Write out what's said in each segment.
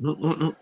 Mm-mm-mm.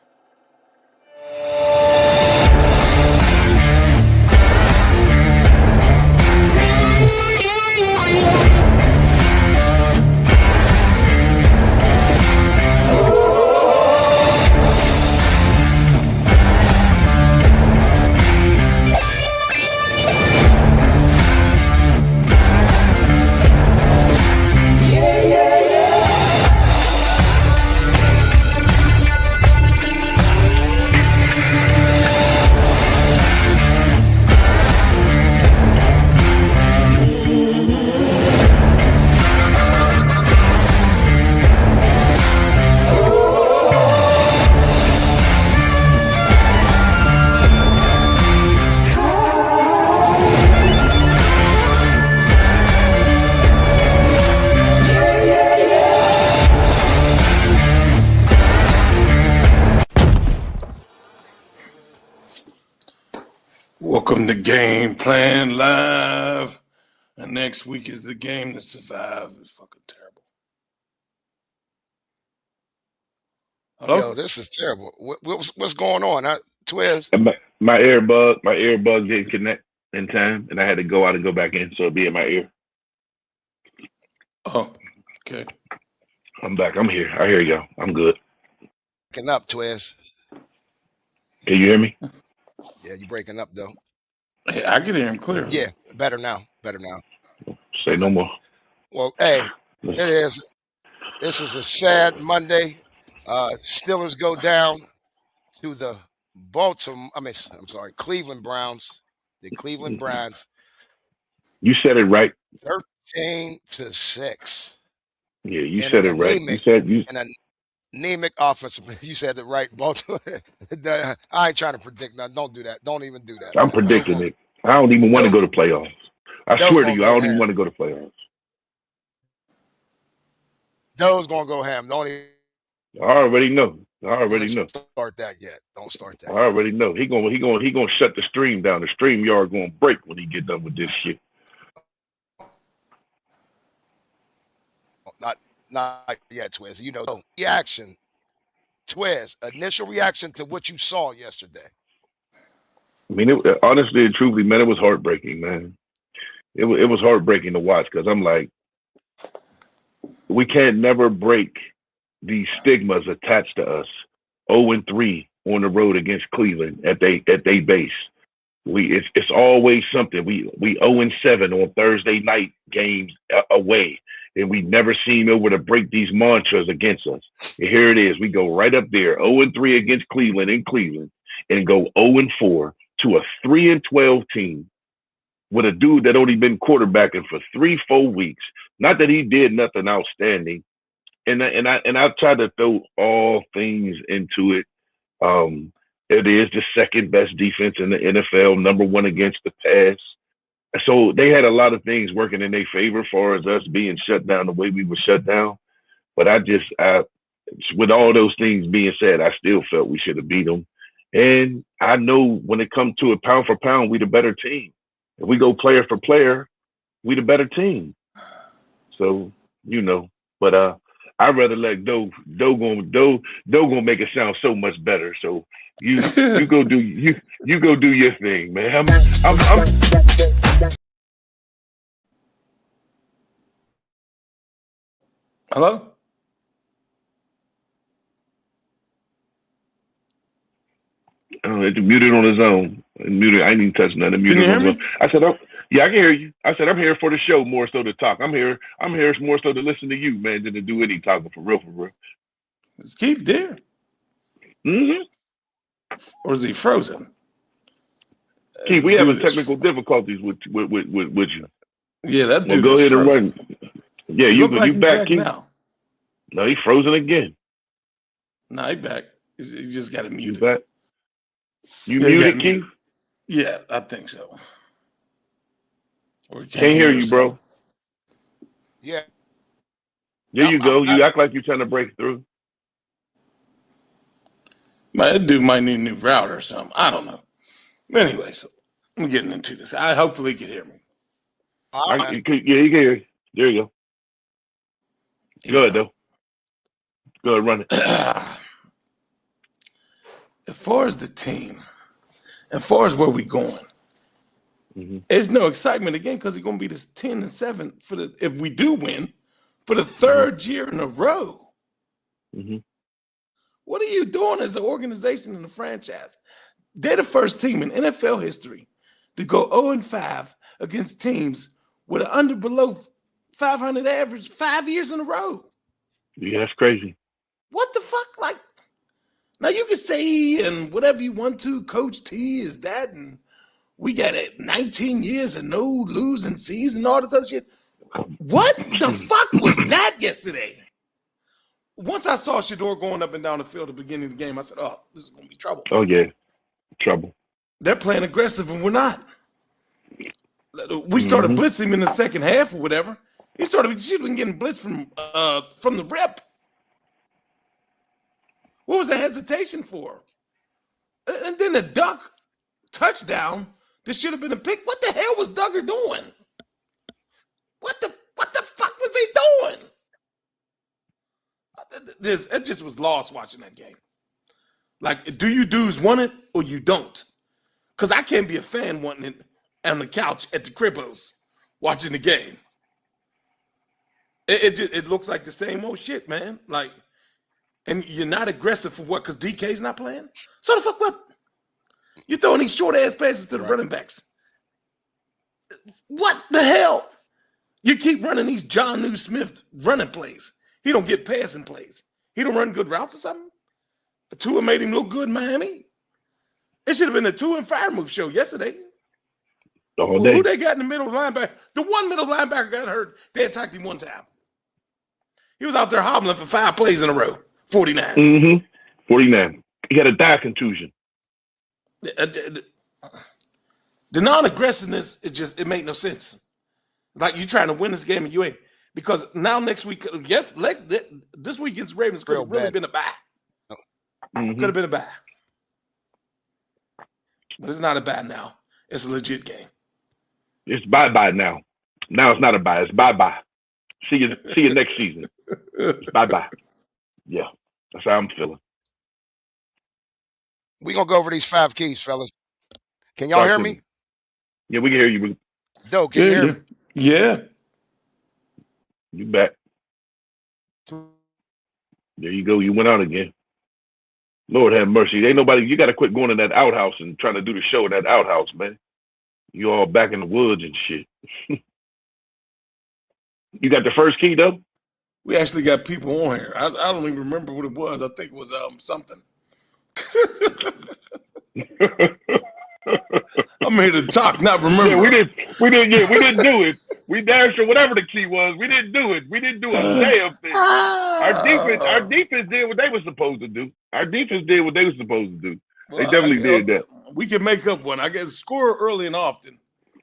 Welcome to Game Plan Live. And next week is the game to survive. It's fucking terrible. Hello? Yo, this is terrible. What's going on? Twiz? My earbud didn't connect in time, and I had to go out and go back in, so it'd be in my ear. Oh, okay. I'm back. I'm here. I hear y'all. I'm good. Breaking up, Twiz. Can you hear me? Yeah, you breaking up though. Hey, I can hear him clear. Yeah, better now. Say no more. Well, hey, this is a sad Monday. Steelers go down to the Cleveland Browns. The Cleveland Browns. You said it right. 13-6. Yeah, you said it right. An anemic offensive. You said it right. Baltimore. I ain't trying to predict nothing. Don't do that. Don't even do that. I'm predicting it. I don't even want to go to playoffs. I swear to you, I don't even want to go to playoffs. Doe's gonna go ham. Don't even. I already know. Don't start that yet. Don't start that. I already know. He gonna shut the stream down. The stream yard gonna break when he get done with this shit. Not yet, Twiz. You know, reaction, Twiz. Initial reaction to what you saw yesterday. I mean, honestly and truthfully, man, it was heartbreaking, man. It was heartbreaking to watch because I'm like, we can't never break these stigmas attached to us. 0-3 on the road against Cleveland at they base. It's always something. We 0-7 on Thursday night games away, and we never seem able to break these mantras against us. And here it is. We go right up there, 0-3 against Cleveland in Cleveland, and go 0-4 to a 3-12 team with a dude that only been quarterbacking for 3-4 weeks. Not that he did nothing outstanding. And I try to throw all things into it. It is the second best defense in the NFL, number one against the pass. So they had a lot of things working in their favor as far as us being shut down the way we were shut down. But with all those things being said, I still felt we should have beat them. And I know when it comes to it, pound for pound, we the better team. If we go player for player, we the better team. So, you know, but I'd rather let Doe gonna make it sound so much better. So you go do your thing, man. Hello? It's muted on his own. Muted. I ain't even touching nothing. Muted on his own. I said, yeah, I can hear you. I said, I'm here for the show more so to talk. I'm here more so to listen to you, man, than to do any talking for real. Is Keith there? Mm-hmm. Or is he frozen? Keith, we having technical difficulties with you. Yeah, that dude. Well, go ahead and run. Yeah, you back, Keith? Now. No, he's frozen again. No, he back. He just got to mute. You back? You muted, Keith? Yeah, I think so. Can't hear you, bro. Yeah. There you go. You act like you're trying to break through. That dude might need a new router or something. I don't know. Anyways, I'm getting into this. Hopefully he can hear me. Yeah, he can hear you. There you go. Go ahead, though. Go ahead, run it. as far as the team, as far as where we're going, there's no excitement again because it's going to be this 10-7 if we do win for the third year in a row. What are you doing as an organization and a franchise? They're the first team in NFL history to go 0-5 against teams with an below 500 average 5 years in a row. Yeah, that's crazy. What the fuck? Like, now you can say and whatever you want to, Coach T is that, and we got 19 years and no losing season, all this other shit. What the fuck was that yesterday? Once I saw Shador going up and down the field at the beginning of the game, I said, oh, this is going to be trouble. Oh, yeah. Trouble. They're playing aggressive and we're not. We started blitzing him in the second half or whatever. She's been getting blitzed from the rep. What was the hesitation for? And then the duck touchdown, this should have been a pick. What the hell was Duggar doing? What the fuck was he doing? It just was lost watching that game. Like, do you dudes want it or you don't? Because I can't be a fan wanting it on the couch at the Cribbos watching the game. It looks like the same old shit, man. Like, and you're not aggressive for what? Because DK's not playing? So the fuck what? You're throwing these short-ass passes to the running backs. What the hell? You keep running these John New Smith running plays. He don't get passing plays. He don't run good routes or something. The Tua made him look good in Miami. It should have been a Tua and fire move show yesterday. Who they got in the middle linebacker? The one middle linebacker got hurt. They attacked him one time. He was out there hobbling for 5 plays in a row. 49. 49. He had a thigh contusion. The non-aggressiveness, it made no sense. Like, you trying to win this game and you ain't. Because now next week, this weekend's Ravens could have really been a bye. Could have been a bye. But it's not a bye now. It's a legit game. It's bye-bye now. Now it's not a bye. It's bye-bye. See you next season. It's bye-bye. Yeah, that's how I'm feeling. We're going to go over these 5 keys, fellas. Can y'all hear me? Yeah, we can hear you. Doe, can you hear me? Yeah. You back. There you go. You went out again. Lord have mercy. Ain't nobody, you got to quit going in that outhouse and trying to do the show in that outhouse, man. You all back in the woods and shit. You got the first key, though? We actually got people on here. I don't even remember what it was. I think it was something. I'm here to talk, not remember. Yeah, we didn't do it. We damn sure whatever the key was, we didn't do it. We didn't do a damn thing. Our defense did what they were supposed to do. Our defense did what they were supposed to do. Well, they definitely did that. We can make up one. I guess score early and often.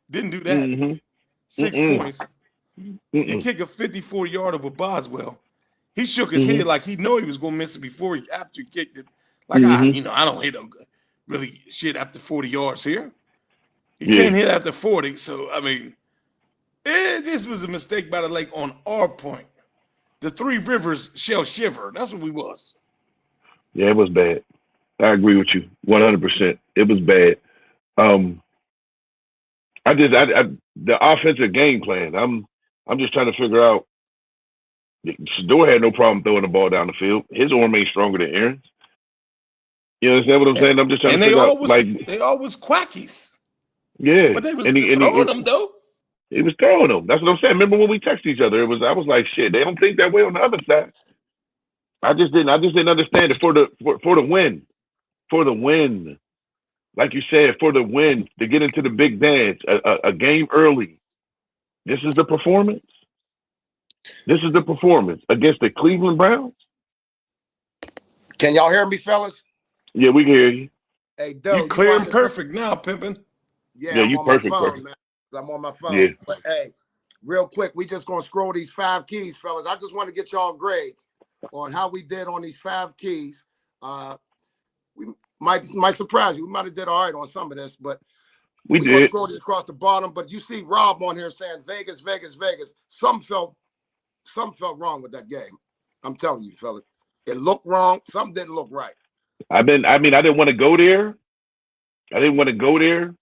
Didn't do that. 6 points. You kick a 54-yarder with Boswell. He shook his head like he knew he was going to miss it after he kicked it. Like, I don't hit really shit after 40 yards here. You can't hit after 40. So, I mean, it just was a mistake by the lake on our point. The Three Rivers shall shiver. That's what we was. Yeah, it was bad. I agree with you 100%. It was bad. The offensive game plan. I'm just trying to figure out. Shador had no problem throwing the ball down the field. His arm ain't stronger than Aaron's. You understand what I'm saying? I'm just trying to figure out. They always quackies. Yeah, but they was throwing them though. He was throwing them. That's what I'm saying. Remember when we texted each other? I was like, shit. They don't think that way on the other side. I just didn't understand it for the win. For the win. Like you said, for the win, to get into the big dance, a game early. This is the performance. This is the performance against the Cleveland Browns. Can y'all hear me, fellas? Yeah, we can hear you. Hey, Doe, you clear and perfect now, pimping. Yeah, you perfect. Man. I'm on my phone. Yeah. But hey, real quick, we just gonna scroll these 5 keys, fellas. I just want to get y'all grades on how we did on these 5 keys. We might surprise you. We might have did all right on some of this, but we did scroll these across the bottom. But you see Rob on here saying Vegas, Vegas, Vegas. Some felt wrong with that game. I'm telling you, fellas. It looked wrong. Something didn't look right. I didn't want to go there. I didn't want to go there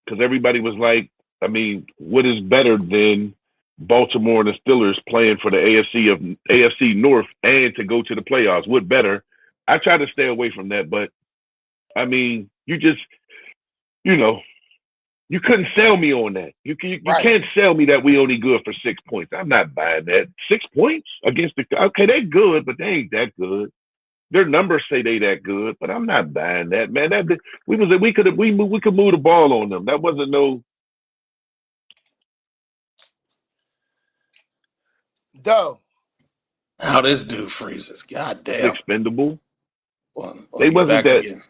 because everybody was like, I mean, what is better than Baltimore and the Steelers playing for the AFC North and to go to the playoffs? What better? I try to stay away from that, but I mean, you couldn't sell me on that. You can't sell me that we only good for 6 points. I'm not buying that. 6 points against okay, they're good, but they ain't that good. Their numbers say they that good, but I'm not buying that, man. We could move the ball on them. That wasn't no. Doe. How this dude freezes. God damn. Expendable. Well, they wasn't that. Again.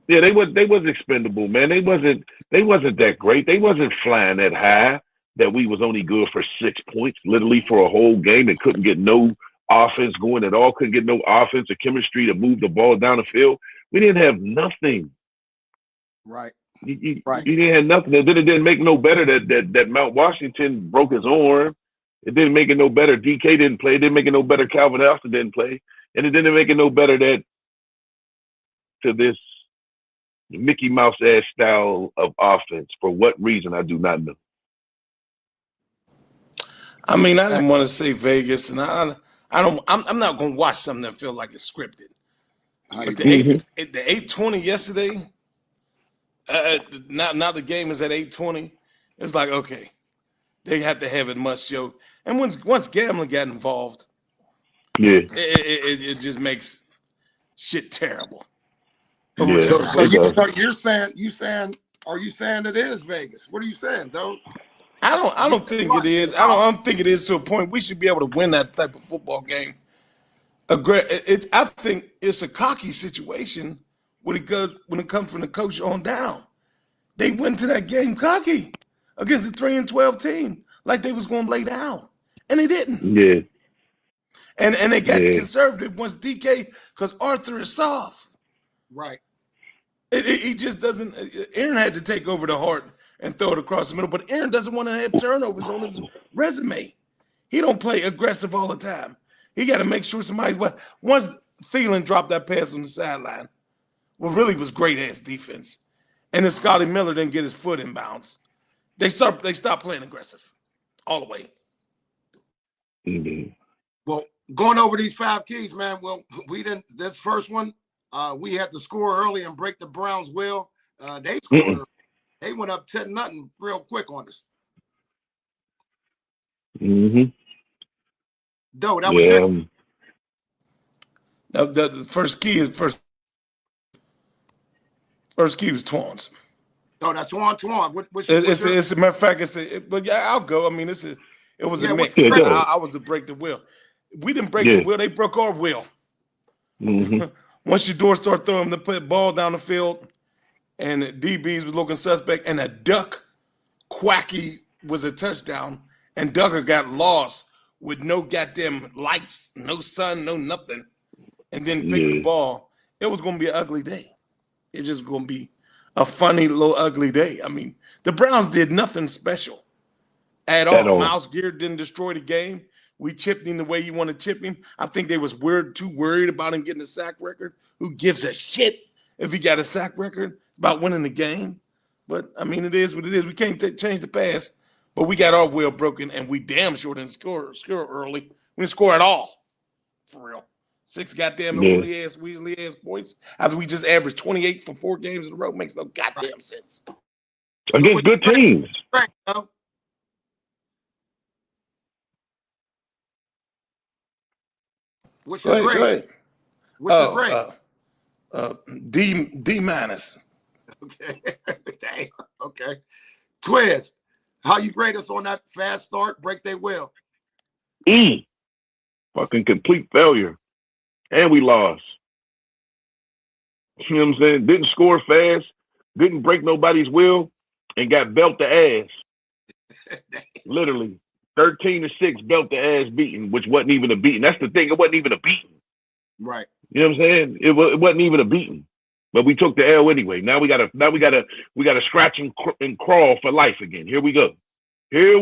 Yeah, they was expendable, man. They wasn't that great. They wasn't flying that high that we was only good for 6 points, literally for a whole game, and couldn't get no offense going at all. Couldn't get no offense or chemistry to move the ball down the field. We didn't have nothing. Right. You didn't have nothing. It didn't make no better that Mount Washington broke his arm. It didn't make it no better. DK didn't play. It didn't make it no better. Calvin Austin didn't play, and it didn't make it no better that to this Mickey Mouse ass style of offense. For what reason, I do not know. I mean, I didn't want to say Vegas, and I'm not going to watch something that feels like it's scripted. But the 8:20 yesterday, now the game is at 8:20. It's like, okay, they have to have it must show. And once gambling got involved, it just makes shit terrible. Yeah. So you're saying are you saying it is Vegas? What are you saying, though? I don't think it is. I don't think it is to a point. We should be able to win that type of football game. I think it's a cocky situation when it comes from the coach on down. They went to that game cocky against the 3-12 team, like they was going to lay down, and they didn't. Yeah. And they got conservative once DK, because Arthur is soft. Right. He just doesn't. Aaron had to take over the heart and throw it across the middle, but Aaron doesn't want to have turnovers on his resume. He don't play aggressive all the time. He got to make sure once Thielen dropped that pass on the sideline, what really was great ass defense, and then Scotty Miller didn't get his foot in bounds, they stopped playing aggressive all the way. Mm-hmm. Well, going over these 5 keys, man. Well, we didn't. This first one, we had to score early and break the Browns' will. They scored. They went up 10-0 real quick on us. Mm-hmm. Doe, that was it. The first key was Twans. No, that's Twan. It's a matter of fact. But yeah, I'll go. I mean, it was a mix. I was to break the will. We didn't break the will. They broke our will. Mm-hmm. Once your door started throwing the ball down the field, and the DBs was looking suspect, and a duck quacky was a touchdown, and Duggar got lost with no goddamn lights, no sun, no nothing, and then picked the ball. It was going to be an ugly day. It's just going to be a funny little ugly day. I mean, the Browns did nothing special at all. Miles Garrett didn't destroy the game. We chipped him the way you want to chip him. I think they was too worried about him getting a sack record. Who gives a shit if he got a sack record? It's about winning the game. But, I mean, it is what it is. We can't change the past. But we got our will broken, and we damn sure didn't score early. We didn't score at all. For real. 6 goddamn Weasley-ass points after we just averaged 28 for 4 games in a row. Makes no goddamn sense. Against good teams. Right, What's your grade? Go ahead. What's your grade? D minus. Okay. Okay. Twiz, how you grade us on that fast start? Break their will. E. Fucking complete failure. And we lost. You know what I'm saying? Didn't score fast, didn't break nobody's will, and got belt the ass. Literally. 13-6 belt the ass beating, which wasn't even a beating. That's the thing. It wasn't even a beating. Right. You know what I'm saying? It wasn't even a beating. But we took the L anyway. Now we gotta scratch and crawl for life again. Here we go. I'm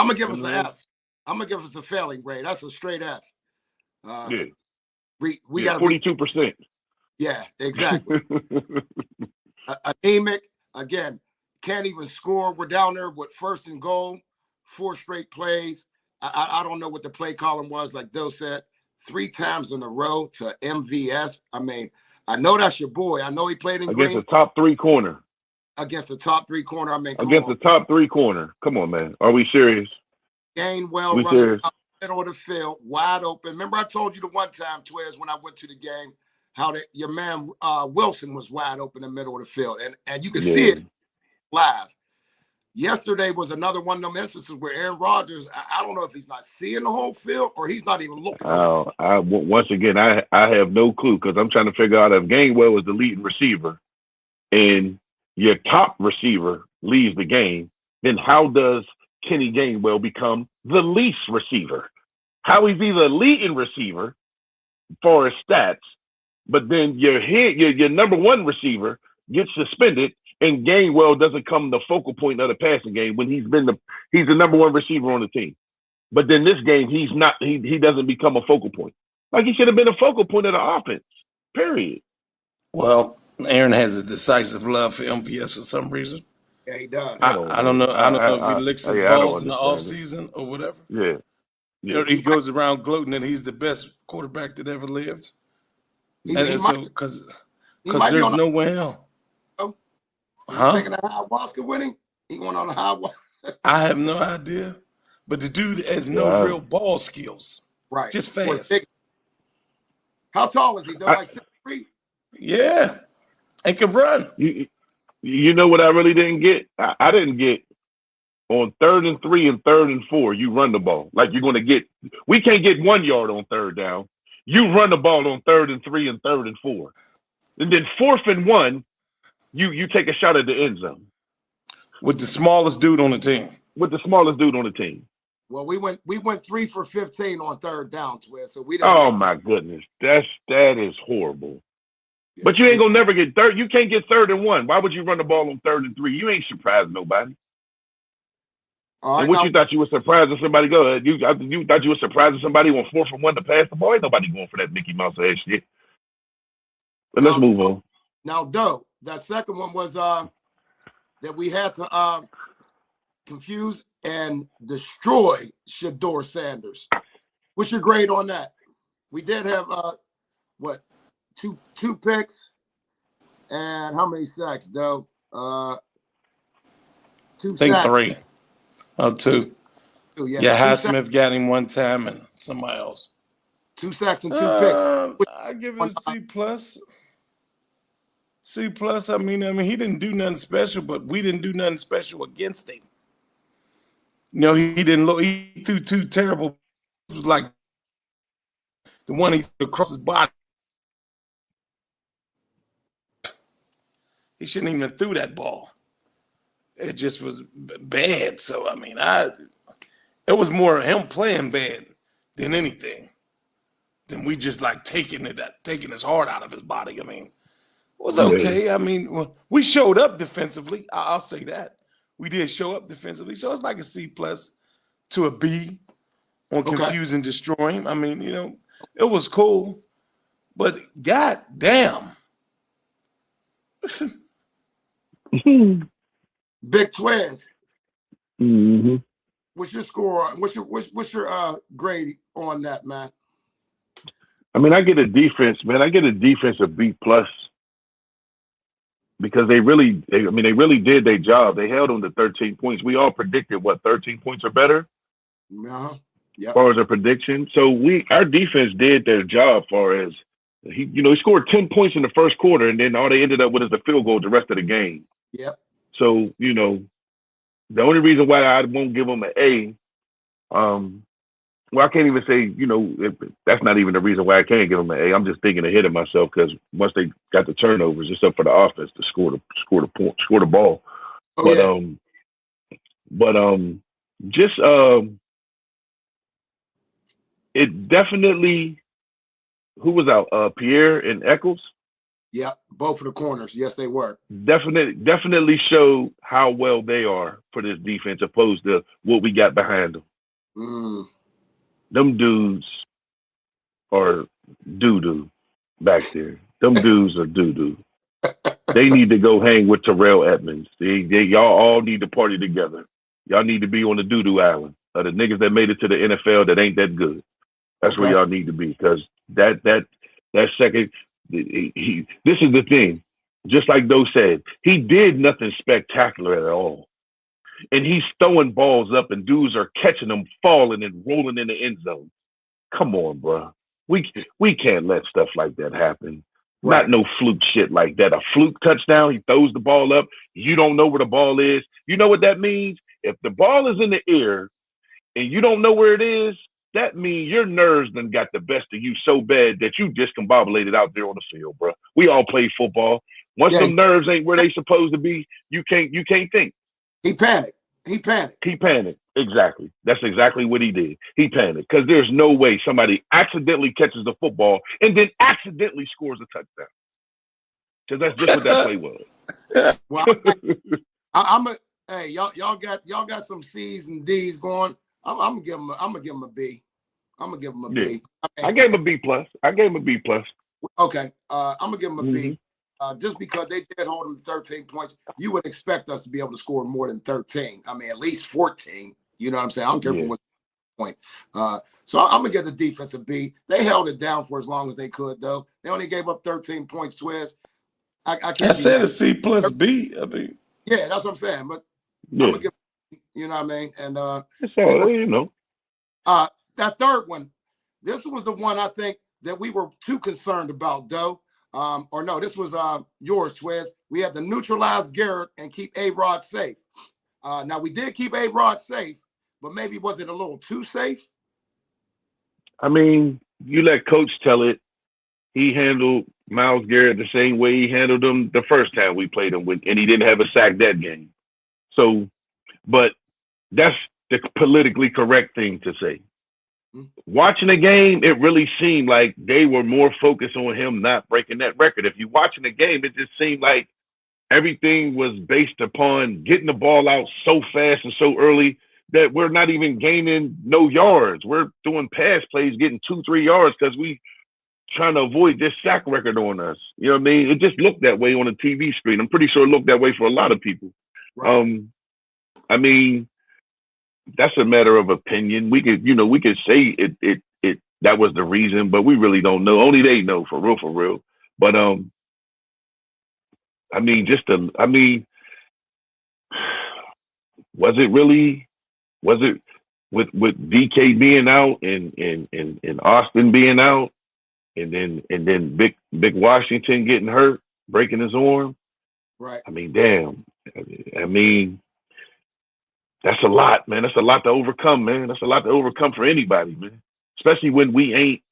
gonna give us an F. I'm gonna give us a failing grade. That's a straight F. We got 42%. Yeah, exactly. Anemic again. Can't even score. We're down there with 1st and goal, 4 straight plays. I don't know what the play column was. Like Doe said, 3 times in a row to MVS. I mean, I know that's your boy. I know he played in against Green. the top 3 corner. Against the top 3 corner. I mean, against the top 3 corner. Come on, man. Are we serious? Gainwell running out the middle of the field, wide open. Remember, I told you the one time, Twiz, when I went to the game, how your man Wilson was wide open in the middle of the field, and you can see it live. Yesterday was another one of them instances where Aaron Rodgers, I don't know if he's not seeing the whole field or he's not even looking. Once again, I have no clue because I'm trying to figure out if Gainwell is the leading receiver and your top receiver leaves the game, then how does Kenny Gainwell become the least receiver? How is he the leading receiver for his stats, but then your number 1 receiver gets suspended and Gainwell doesn't come the focal point of the passing game when he's the number 1 receiver on the team. But then this game, he's not. He doesn't become a focal point. Like he should have been a focal point of the offense. Period. Well, Aaron has a decisive love for MVS for some reason. Yeah, he does. I don't know. I don't know if he licks his balls in the offseason or whatever. Yeah. You know, he goes around gloating that he's the best quarterback that ever lived. Because there's no way else. Taking a ayahuasca with him? He went on a ayahuasca. I have no idea. But the dude has no real ball skills. Right. Just fast. How tall is he, though? Like 6'3"? Yeah. And can run. You know what I really didn't get? I didn't get on 3rd and 3 and 3rd and 4, you run the ball. Like you're going to get – we can't get 1 yard on 3rd down. You run the ball on 3rd and 3 and 3rd and 4. And then 4th and 1, you take a shot at the end zone. With the smallest dude on the team. Well, we went 3 for 15 on 3rd down, Twiz. So we didn't. Oh my goodness, that is horrible. Yeah, but you ain't gonna never get 3rd. You can't get 3rd and 1. Why would you run the ball on 3rd and 3? You ain't surprised nobody. All right, and what you thought you were surprised if somebody go? You thought you were surprised if somebody on 4th and 1 to pass the ball? Ain't nobody going for that Mickey Mouse ass shit. But let's move on. Now, Doe, that second one was that we had to confuse and destroy Shador Sanders. What's your grade on that? We did have two picks and how many sacks, Doe? 2 sacks. I think 3. Oh, 2. 2, yeah. Highsmith got him one time and somebody else. 2 sacks and 2 picks. I give it a C+. C+. I mean, he didn't do nothing special, but we didn't do nothing special against him. You know, he didn't look. He threw 2 terrible. It was like the one he threw across his body. He shouldn't even have threw that ball. It just was bad. So I mean, it was more him playing bad than anything. Than we just like taking his heart out of his body. I mean, it was okay. Yeah. I mean, we showed up defensively. I'll say that. We did show up defensively. So it's like a C+ to a B on confuse and destroy him. I mean, you know, it was cool. But god damn. Big Twiz. Mm-hmm. What's your score? What's your grade on that, man? I mean, I get a defense, man. I get a defensive B+ because they really did their job. They held on to 13 points. We all predicted 13 points or better. Uh-huh. Yep. As far as a prediction. So our defense did their job as far as he scored 10 points in the first quarter, and then all they ended up with is the field goal the rest of the game. Yep. So, you know, the only reason why I won't give them an A, well, I can't even say, you know, that's not even the reason why I can't give them an A. I'm just thinking ahead of myself because once they got the turnovers, it's up for the offense to score the ball. It definitely. Who was out? Pierre and Eccles. Yeah, both of the corners. Yes, they were. Definitely show how well they are for this defense, opposed to what we got behind them. Them dudes are doo-doo back there. Them dudes are doo-doo. They need to go hang with Terrell Edmonds. Y'all all need to party together. Y'all need to be on the doo-doo island. The niggas that made it to the NFL that ain't that good. That's where y'all need to be. Because that second, this is the thing. Just like Doe said, he did nothing spectacular at all. And he's throwing balls up and dudes are catching them, falling and rolling in the end zone. Come on, bro. We can't let stuff like that happen. Right. Not no fluke shit like that. A fluke touchdown, he throws the ball up. You don't know where the ball is. You know what that means? If the ball is in the air and you don't know where it is, that means your nerves done got the best of you so bad that you discombobulated out there on the field, bro. We all play football. Once them nerves ain't where they supposed to be, you can't think. He panicked. Exactly. That's exactly what he did. He panicked because there's no way somebody accidentally catches the football and then accidentally scores a touchdown. Because that's just what that play was. Well, hey, y'all got some C's and D's going. I'm gonna give him a B. I'm gonna give him a B. I gave him a B plus. Okay. I'm gonna give him a B. Just because they did hold him to 13 points, you would expect us to be able to score more than 13. I mean, at least 14. You know what I'm saying? I don't care for what point. So I'm going to give the defense a B. They held it down for as long as they could, though. They only gave up 13 points, Swizz. I said a C plus B. I mean. Yeah, that's what I'm saying. But I'm going to give, you know what I mean? And it's all, you know. That third one, this was the one I think that we were too concerned about, Doe. Or no, this was yours, Swizz. We had to neutralize Garrett and keep A-Rod safe. Now, we did keep A-Rod safe, but maybe was it a little too safe? I mean, you let Coach tell it. He handled Myles Garrett the same way he handled him the first time we played him, and he didn't have a sack that game. So, but that's the politically correct thing to say. Watching the game, it really seemed like they were more focused on him not breaking that record. If you're watching the game, it just seemed like everything was based upon getting the ball out so fast and so early that we're not even gaining no yards. We're doing pass plays, getting 2-3 yards because we trying to avoid this sack record on us. You know what I mean? It just looked that way on the TV screen. I'm pretty sure it looked that way for a lot of people. Right. I mean, that's a matter of opinion. We could say it that was the reason, but we really don't know. Only they know for real. But I mean, was it with DK being out and Austin being out and then Big Washington getting hurt, breaking his arm? Right. I mean, damn. I mean, that's a lot, man. That's a lot to overcome, man. That's a lot to overcome for anybody, man. Especially when we ain't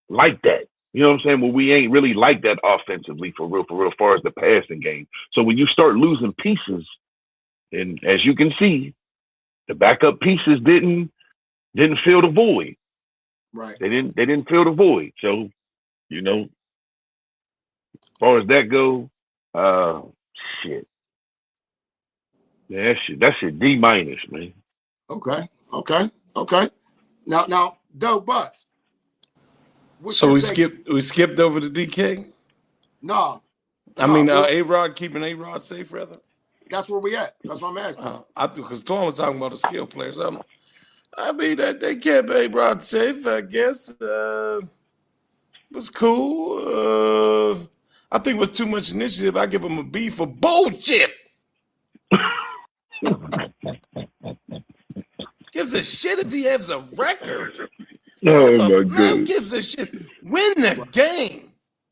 like that. You know what I'm saying? When we ain't really like that offensively for real, as far as the passing game. So when you start losing pieces, and as you can see, the backup pieces didn't fill the void. Right. They didn't fill the void. So, you know, as far as that goes, shit. Yeah, that shit D-, man. Okay. Now, Doe Bus. So we skipped over the DK? No. I mean, A-Rod, keeping A-Rod safe, rather? That's where we at. That's what I'm asking. Because Tom was talking about the skill players. I mean, that they kept A-Rod safe, I guess. Was cool. I think it was too much initiative. I give him a B for bullshit. Gives a shit if he has a record. Oh my God! Who gives a shit? Win the game,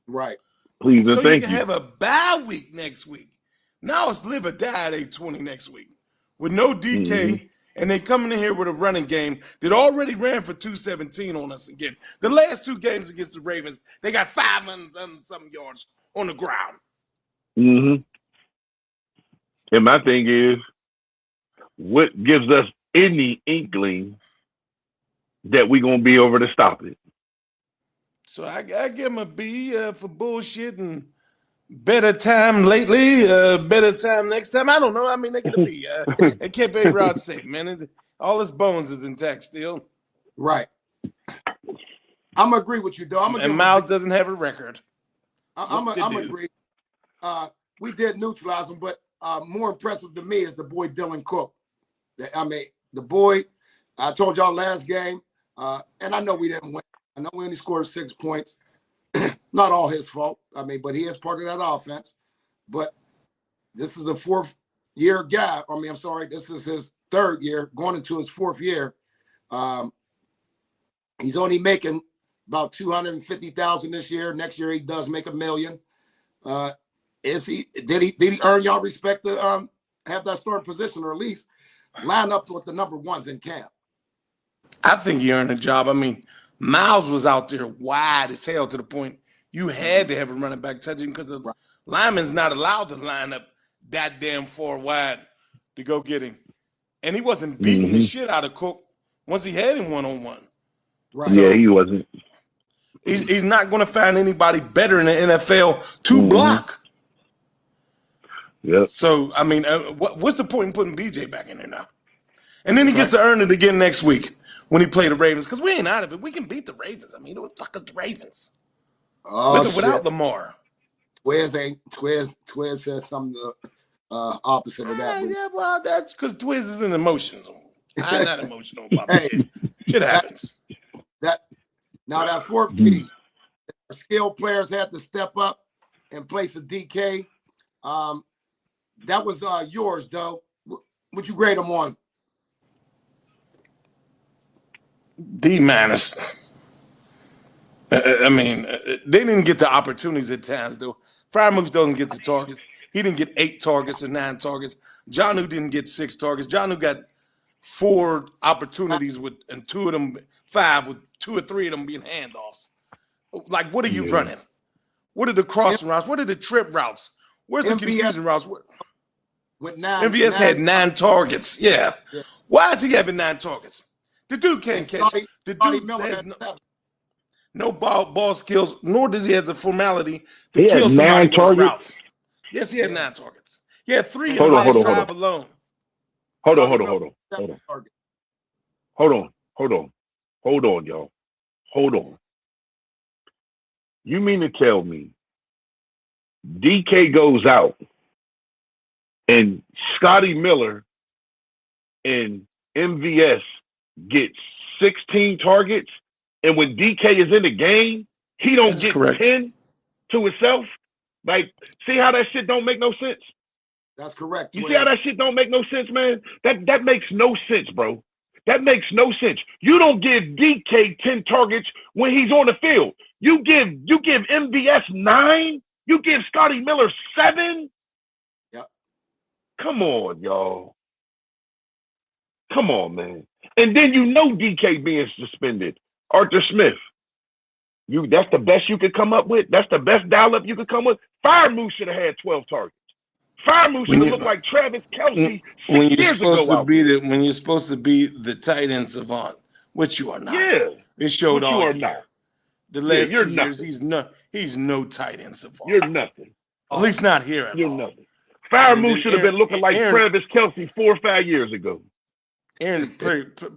right? Please and so thank you can have a bye week next week. Now it's live or die at 8:20 next week with no DK, and they coming in here with a running game that already ran for 217 on us again. The last two games against the Ravens, they got 500 and something yards on the ground. And my thing is, what gives us any inkling that we're going to be able to stop it? So I give him a B for bullshit and better time lately, better time next time. I don't know. I mean, they get a B. They kept A-Rod safe, man. All his bones is intact still. Right. I'm agree with you, though. And Miles doesn't have a record. I'm agree. We did neutralize him, but more impressive to me is the boy Dylan Cook. I mean, the boy. I told y'all last game, and I know we didn't win. I know we only scored 6 points. Not all his fault. I mean, but he is part of that offense. But this is a 4th-year guy. I mean, I'm sorry, this is his 3rd year, going into his 4th year. He's only making about $250,000 this year. Next year he does make $1 million. Did he earn y'all respect to have that starting position, or at least line up with the number ones in camp? I think he earned a job. I mean, Miles was out there wide as hell to the point you had to have a running back touching because the lineman's not allowed to line up that damn far wide to go get him. And he wasn't beating the shit out of Cook once he had him one-on-one. Right. So yeah, he wasn't. He's not going to find anybody better in the NFL to block. Yep. So, I mean, what's the point in putting BJ back in there now? And then he gets to earn it again next week when he play the Ravens, because we ain't out of it. We can beat the Ravens. I mean, who the fuck is the Ravens? With or without Lamar. Twiz says something opposite of that. Yeah, well, that's because Twiz is in emotional. I'm not emotional about shit. Shit happens. That 4th key, skilled players had to step up in place of DK. That was yours, Doe. Would you grade him on? D-. I mean, they didn't get the opportunities at times, though. Fryermuth doesn't get the targets. He didn't get 8 targets or 9 targets. Jonnu didn't get 6 targets. Jonnu got 4 opportunities and 2 of them, 5 with 2 or 3 of them being handoffs. Like, what are you running? What are the crossing routes? What are the trip routes? Where's the confusion routes? MVS had 9 targets. Yeah. Why is he having 9 targets? The dude can't catch. The dude has no ball skills, nor does he have the formality to kill somebody with routes. Yes, he had 9 targets. He had 3 in the last drive alone. Hold on, y'all. Hold on. You mean to tell me DK goes out and Scotty Miller and MVS gets 16 targets, and when DK is in the game, he don't get 10 to himself? Like, see how that shit don't make no sense? That's correct. You see how that shit don't make no sense, man? That makes no sense, bro. That makes no sense. You don't give DK 10 targets when he's on the field. You give MVS 9. You give Scotty Miller 7. Yep. Come on, y'all. Come on, man. And then you know DK being suspended. Arthur Smith. That's the best you could come up with. That's the best dial-up you could come with. Fryermuth should have had 12 targets. Fryermuth should have looked like Travis Kelce when you're supposed to be the tight end savant, which you are not. Yeah, it showed all year. Not. The last 2 years, he's no tight end savant. You're nothing. At least not here at all. You're nothing. Fryermuth should have been looking like Travis Kelce 4 or 5 years ago. Aaron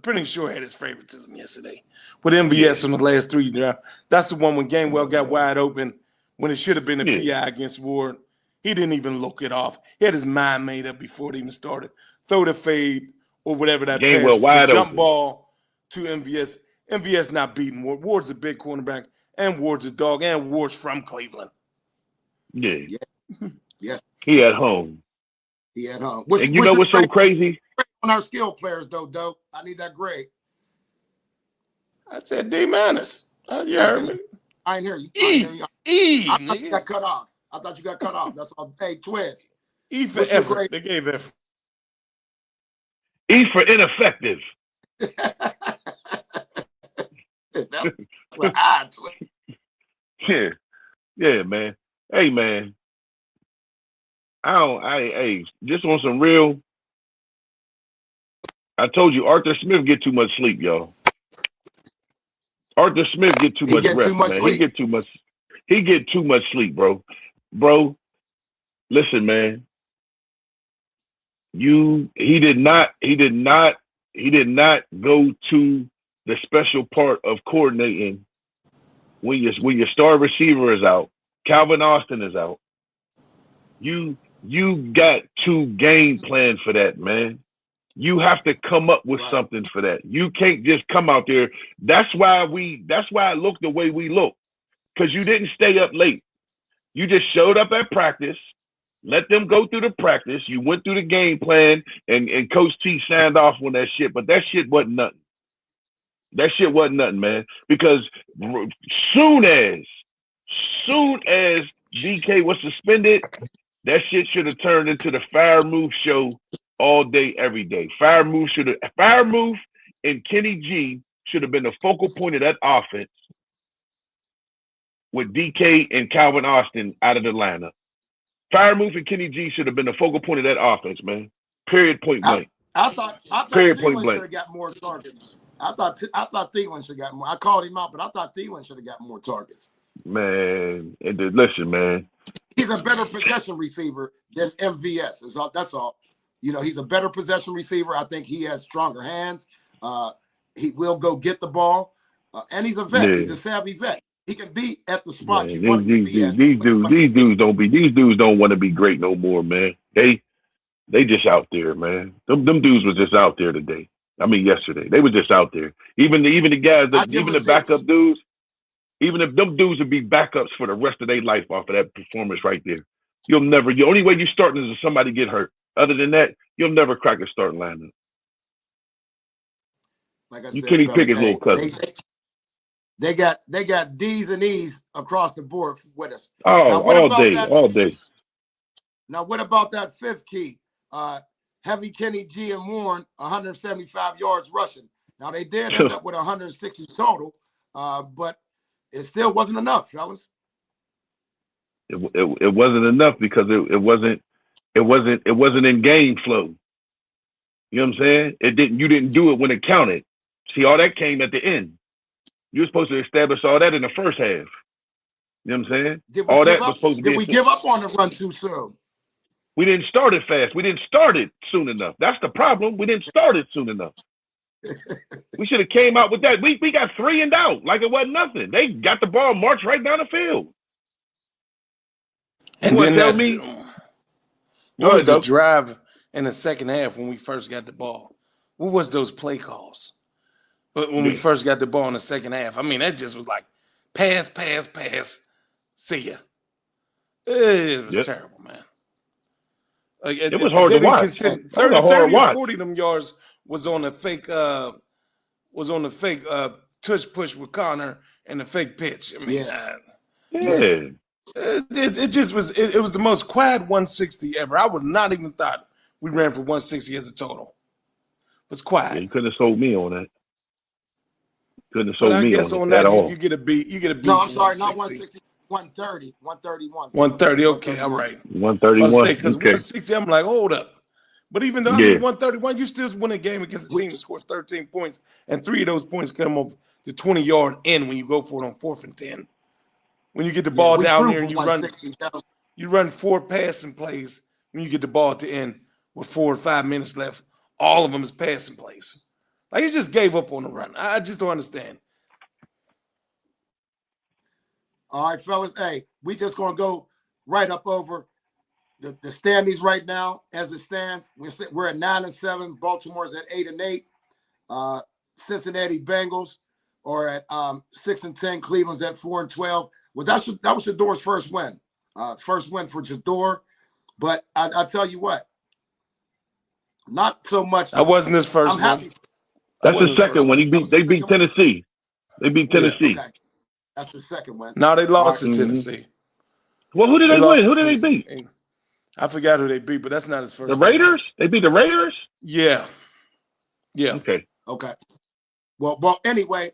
pretty sure had his favoritism yesterday with MVS on the last 3 drives. That's the one when Gainwell got wide open when it should have been a PI against Ward. He didn't even look it off. He had his mind made up before it even started. Throw the fade or whatever that Gainwell wide jump open. Ball to MVS. MVS not beating Ward. Ward's a big cornerback, and Ward's a dog, and Ward's from Cleveland. Yeah. Yes. He at home. And you know what's so crazy? On our skill players, though, I need that grade. I said D-. You heard me. I ain't hear you. I thought you got cut off. That's all. Hey, Twiz. E for effort. They gave effort. E for ineffective. Yeah, man. Hey, man. Just on some real. I told you, Arthur Smith get too much sleep, y'all. Arthur Smith get too much rest, man. He get too much sleep, bro. Bro, listen, man. He did not go to the special part of coordinating when your star receiver is out, Calvin Austin is out. You got to game plan for that, man. You have to come up with something for that. You can't just come out there. That's why it looked the way we look. Because you didn't stay up late. You just showed up at practice, let them go through the practice. You went through the game plan, and Coach T signed off on that shit. But that shit wasn't nothing. That shit wasn't nothing, man. Because soon as DK was suspended, that shit should have turned into the Fire Move show all day, every day. Fire Move and Kenny G should have been the focal point of that offense with DK and Calvin Austin out of the lineup. Fire Move and Kenny G should have been the focal point of that offense, man. Period, point blank. I thought Thielen should have got more targets. I thought Thielen should have got more. I called him out, but I thought Thielen should have got more targets. Man, listen, man. He's a better possession receiver than MVS. That's all. You know, he's a better possession receiver. I think he has stronger hands. He will go get the ball. And he's a vet. Yeah. He's a savvy vet. He can be at the spot you want him to be at. These dudes don't want to be great no more, man. They just out there, man. Them dudes was just out there today. I mean, yesterday. They were just out there. Even the guys, even the backup dudes, even if them dudes would be backups for the rest of their life off of that performance right there. The only way you starting is if somebody get hurt. Other than that, you'll never crack a starting lineup. Like I you said, Kenny Pickett's little cousin. They got D's and E's across the board with us. Oh, all day. Now, what about that fifth key? Heavy Kenny G and Warren, 175 yards rushing. Now, they did end up with 160 total, but it still wasn't enough, fellas. It wasn't enough because it wasn't in game flow. You know what I'm saying? You didn't do it when it counted. See, all that came at the end. You were supposed to establish all that in the first half. You know what I'm saying? Did we give up on the run too soon? We didn't start it fast. We didn't start it soon enough. That's the problem. We didn't start it soon enough. We should have came out with that. We got 3 and out like it wasn't nothing. They got the ball, marched right down the field. And then what was the drive in the second half when we first got the ball? What was those play calls? But when we first got the ball in the second half, I mean, that just was like pass, see ya. It was terrible, man. Like, it was hard to watch. 30 or 40 of them yards was on the fake tush push with Connor and the fake pitch. I mean, it just was. It was the most quiet 160 ever. I would not even thought we ran for 160 as a total. It was quiet. Yeah, you couldn't have sold me on that. I guess on that you get a beat. You get a beat. No, I'm sorry, not 160. 130, 131. 130, okay, all right. 131. Because 160, I'm like, hold up. But even though 131, you still win a game against a team that scores 13 points, and 3 of those points come off the 20-yard end when you go for it on 4th and 10. When you get the ball down here and you run 4 passing plays when you get the ball at the end with 4 or 5 minutes left, all of them is passing plays. Like, he just gave up on the run. I just don't understand. All right, fellas. Hey, we just going to go right up over the standings right now as it stands. We're at 9-7. Baltimore's at 8-8. Cincinnati Bengals are at 6-10. Cleveland's at 4-12. Well, that was Shador's first win. First win for Shador. But I tell you what, not so much. That wasn't his first I'm happy. That's the second one. They beat Tennessee. They beat Tennessee. Okay. That's the second one. No, they lost to Tennessee. Well, who did they win? Who did they beat? I forgot who they beat, but that's not his first. The Raiders? They beat the Raiders? Yeah. Okay. Well. Anyway,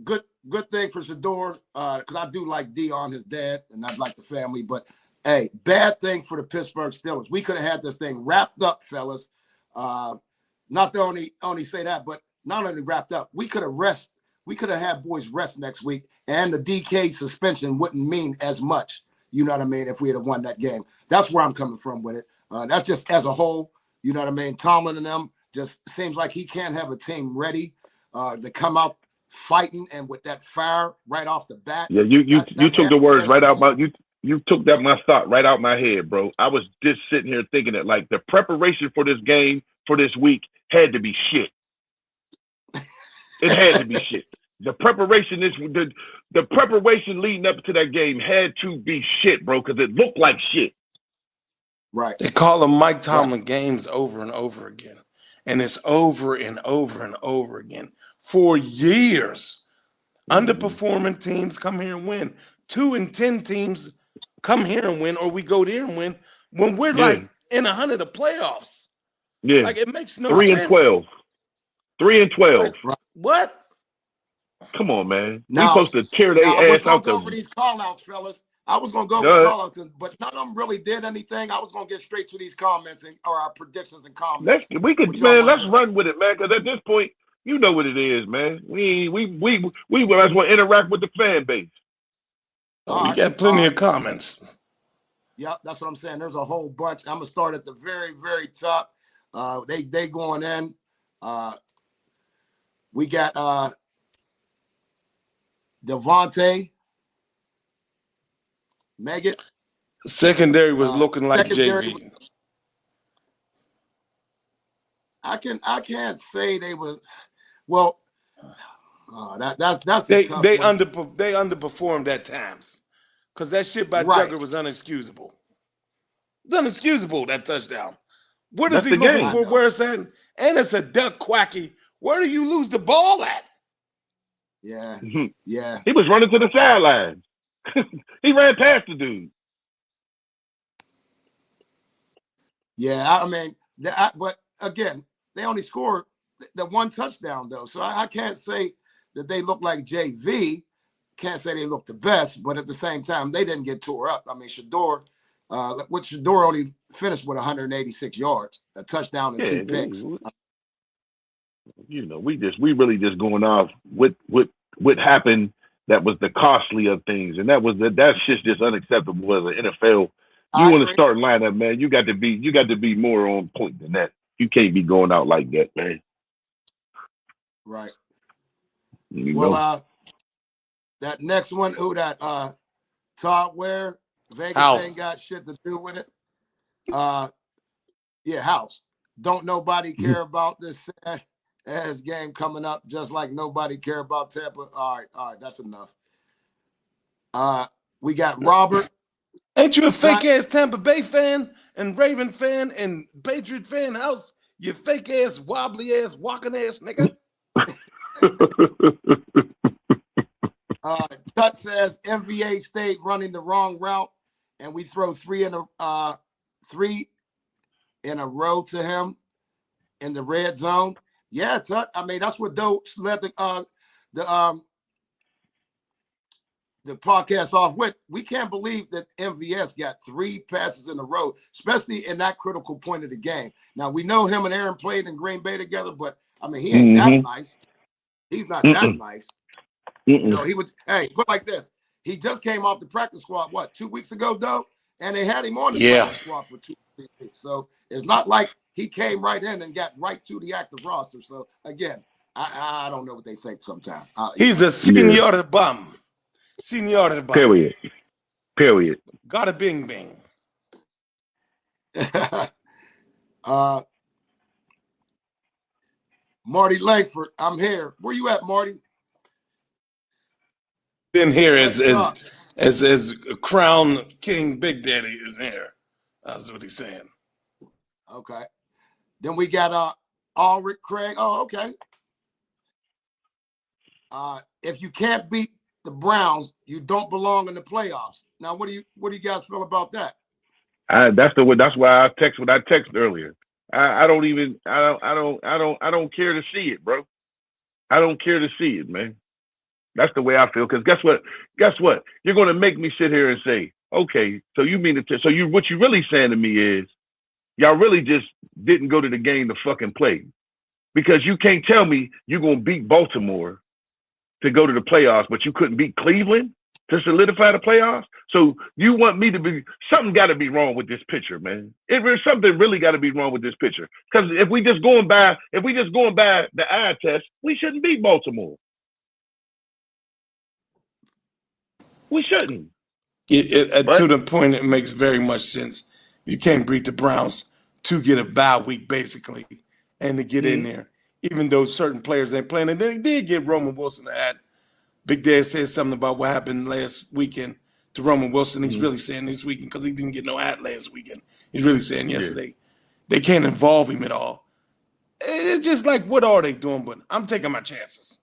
good thing for Shador because I do like Dion, his dad, and I like the family. But hey, bad thing for the Pittsburgh Steelers. We could have had this thing wrapped up, fellas. Not to only say that, but not only wrapped up, we could have had boys rest next week, and the DK suspension wouldn't mean as much. You know what I mean? If we had won that game, that's where I'm coming from with it. That's just as a whole. You know what I mean? Tomlin and them just seems like he can't have a team ready to come out fighting and with that fire right off the bat. Yeah, you took the words right out you took my thought right out my head, bro. I was just sitting here thinking that like the preparation for this game for this week had to be shit. It had to be shit. The preparation the preparation leading up to that game had to be shit, bro, because it looked like shit. Right. They call them Mike Tomlin games over and over again. And it's over and over and over again for years. Underperforming teams come here and win. 2-10 teams come here and win, or we go there and win when we're like in 100 of playoffs. Yeah. Like it makes no 3 sense. 3-12. 3-12. Like, what? Come on, man. Now, we supposed to tear their ass out. Go for these call-outs, fellas. I was going to go for call-outs, but none of them really did anything. I was going to get straight to these comments or our predictions and comments. Let's run with it, man, because at this point, you know what it is, man. We might as well interact with the fan base. We got plenty of comments. Yep, that's what I'm saying. There's a whole bunch. I'm going to start at the very, very top. They going in. We got Devontae, Megan. Secondary was looking like JV. I can't say they was well. That's they underperformed at times because that shit by Jugger was unexcusable. It's unexcusable, that touchdown. What is he looking for? Where it's at? And it's a duck quacky. Where do you lose the ball at? Yeah, yeah. He was running to the sideline. He ran past the dude. Yeah, I mean, but again, they only scored the one touchdown though, so I can't say that they look like JV. Can't say they look the best, but at the same time, they didn't get tore up. I mean, Shador only finished with 186 yards, a touchdown and 2 picks. You know, we really just going off what happened. That was the costly of things, and that shit's just unacceptable as an NFL. You want to start lineup, man. You got to be more on point than that. You can't be going out like that, man. Right. You know? That next one, Todd Ware, Vegas House. ain't got shit to do with it. House. Don't nobody care about this ass game coming up, just like nobody care about Tampa. All right, that's enough. We got Robert. Ain't you a fake ass Tampa Bay fan and Raven fan and Patriot fan, House? You fake ass, wobbly ass, walking ass nigga. Tut says MVA State running the wrong route, and we throw three in a row to him in the red zone. Yeah, Tut. I mean, that's what Doe led the podcast off with. We can't believe that MVS got 3 passes in a row, especially in that critical point of the game. Now, we know him and Aaron played in Green Bay together, but, I mean, he ain't that nice. He's not that nice. You know, he would, put like this. He just came off the practice squad, 2 weeks ago, Doe? And they had him on the practice squad for 2 weeks. So it's not like he came right in and got right to the active roster. So, again, I don't know what they think sometimes. He's a senior bum. Senior bum. Period. Got a bing bing. Marty Langford, I'm here. Where you at, Marty? In here as Crown King Big Daddy is here. That's what he's saying. Okay. Then we got Ulrich Craig. Oh, okay. If you can't beat the Browns, you don't belong in the playoffs. Now, what do you guys feel about that? That's why I texted earlier. I don't care to see it, bro. I don't care to see it, man. That's the way I feel. Because guess what? You're going to make me sit here and say, okay, so you mean what you really saying to me is y'all really just didn't go to the game to fucking play, because you can't tell me you're going to beat Baltimore to go to the playoffs, but you couldn't beat Cleveland to solidify the playoffs. So you want me to be, something got to be wrong with this picture, man. Something really got to be wrong with this picture. Because if we just going by the eye test, we shouldn't beat Baltimore. We shouldn't. To the point, it makes very much sense. You can't beat the Browns to get a bye week, basically, and to get in there, even though certain players ain't playing. And then he did get Roman Wilson to add. Big Dad said something about what happened last weekend to Roman Wilson. He's really saying this weekend because he didn't get no ad last weekend. He's really saying yesterday. They can't involve him at all. It's just like, what are they doing? But I'm taking my chances.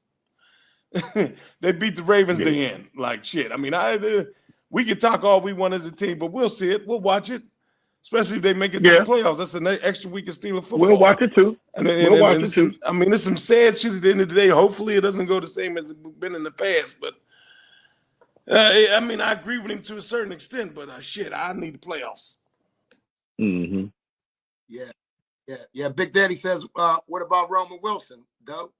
They beat the Ravens to end. Like, shit. I mean, we can talk all we want as a team, but we'll see it. We'll watch it. Especially if they make it to the playoffs. That's an extra week of Steelers football. We'll watch it too. I mean, there's some sad shit at the end of the day. Hopefully it doesn't go the same as it's been in the past. But, I mean, I agree with him to a certain extent. But, shit, I need the playoffs. Mm-hmm. Yeah. Big Daddy says, what about Roman Wilson, Doe?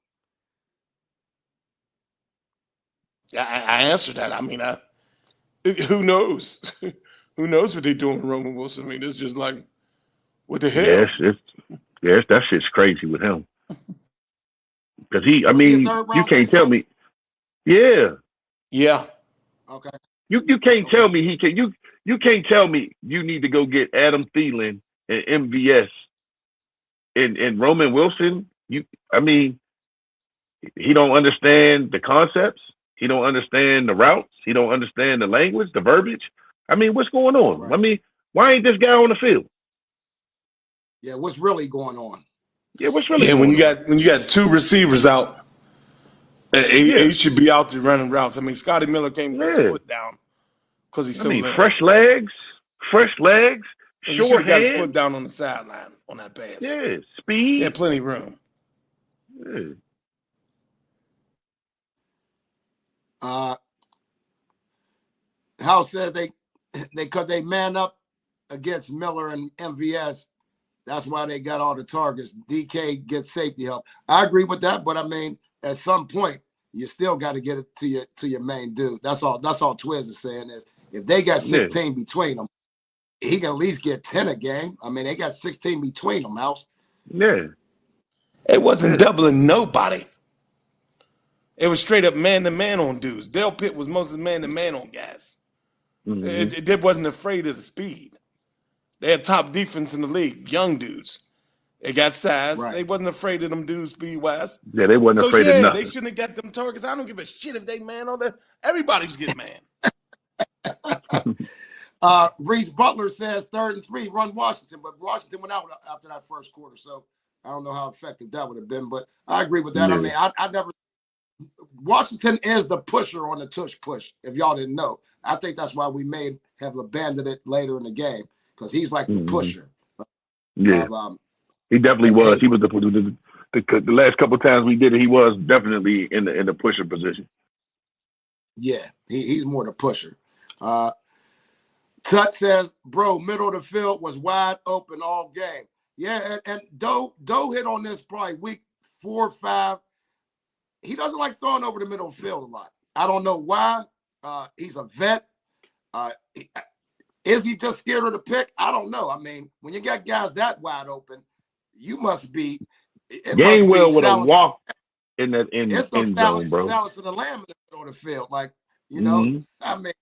I answered that. I mean, who knows? Who knows what they're doing with Roman Wilson? I mean, it's just like, what the hell? Yes, that shit's crazy with him. Because you can't tell me. Yeah. Yeah. Okay. You can't tell me he can. You can't tell me you need to go get Adam Thielen and MVS and Roman Wilson. He don't understand the concepts. He don't understand the routes. He don't understand the language, the verbiage. I mean, what's going on? Right. I mean, why ain't this guy on the field? Yeah, what's really going on? Yeah, what's really going on? When you got two receivers out, he should be out there running routes. I mean, Scotty Miller can't put his foot down because he's so little. fresh legs, short he should have got his foot down on the sideline on that pass. Yeah, speed. He had plenty of room. Yeah. House says they man up against Miller and MVS. That's why they got all the targets. DK gets safety help. I agree with that, but I mean, at some point, you still got to get it to your main dude. That's all Twiz is saying is if they got 16 between them, he can at least get 10 a game. I mean, they got 16 between them, House. Yeah. It wasn't doubling nobody. It was straight up man-to-man on dudes. Dale Pitt was mostly man-to-man on guys. Mm-hmm. They wasn't afraid of the speed. They had top defense in the league, young dudes. They got size. Right. They wasn't afraid of them dudes speed-wise. Yeah, they wasn't afraid of nothing. They shouldn't have got them targets. I don't give a shit if they man on that. Everybody's getting man. Reese Butler says 3rd and 3, run Washington. But Washington went out after that first quarter, so I don't know how effective that would have been. But I agree with that. Yeah. I mean, I never – Washington is the pusher on the tush push, if y'all didn't know. I think that's why we may have abandoned it later in the game because he's like the pusher. Yeah, he definitely was. He was the last couple of times we did it. He was definitely in the pusher position. Yeah, he's more the pusher. Tut says, "Bro, middle of the field was wide open all game." Yeah, and Doe hit on this probably week 4 or 5. He doesn't like throwing over the middle of the field a lot. I don't know why. He's a vet. Is he just scared of the pick? I don't know. I mean, when you got guys that wide open, you must be. Gainwell would have walked in that end zone, bro. Salad to the lamb in the middle of the field, like you know. I mean,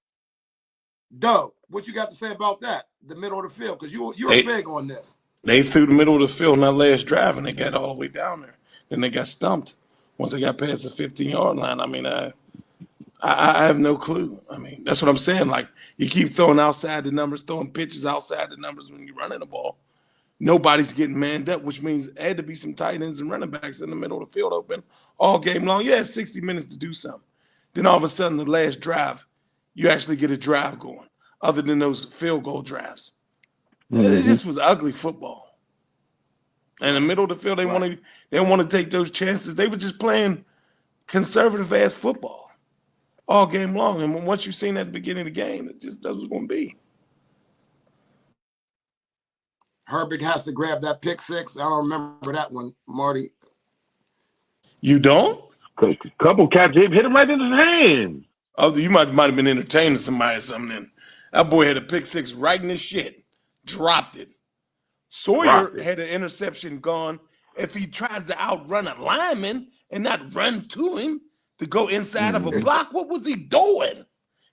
Doe, what you got to say about that? The middle of the field, because you're big on this. They threw the middle of the field in that last drive, and they got all the way down there. Then they got stumped once they got past the 15-yard line. I mean, I have no clue. I mean, that's what I'm saying. Like, you keep throwing outside the numbers, throwing pitches outside the numbers when you're running the ball. Nobody's getting manned up, which means there had to be some tight ends and running backs in the middle of the field open all game long. You had 60 minutes to do something. Then all of a sudden, the last drive, you actually get a drive going, other than those field goal drives. It just was ugly football. In the middle of the field, they want to take those chances. They were just playing conservative-ass football all game long. And once you've seen that at the beginning of the game, it just doesn't going to be. Herbig has to grab that pick six. I don't remember that one, Marty. You don't? Couple catches hit him right in his hand. Oh, you might have been entertaining somebody or something then. That boy had a pick six right in his shit. Dropped it. Sawyer had an interception gone. If he tries to outrun a lineman and not run to him to go inside of a block, what was he doing?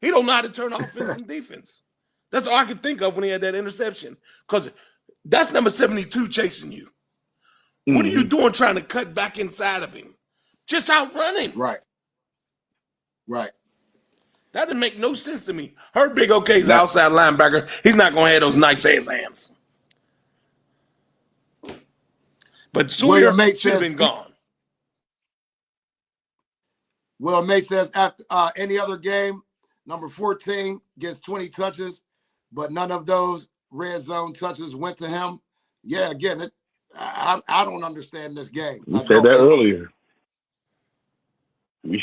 He don't know how to turn offense and defense. That's all I could think of when he had that interception. Because that's number 72 chasing you. Mm-hmm. What are you doing trying to cut back inside of him? Just outrun him. Right. That didn't make no sense to me. Hurt Big OK's outside linebacker. He's not going to have those nice ass hands. But Sawyer should have been gone. Will May says, after any other game, number 14 gets 20 touches, but none of those red zone touches went to him. Yeah, again, I don't understand this game. We said that earlier.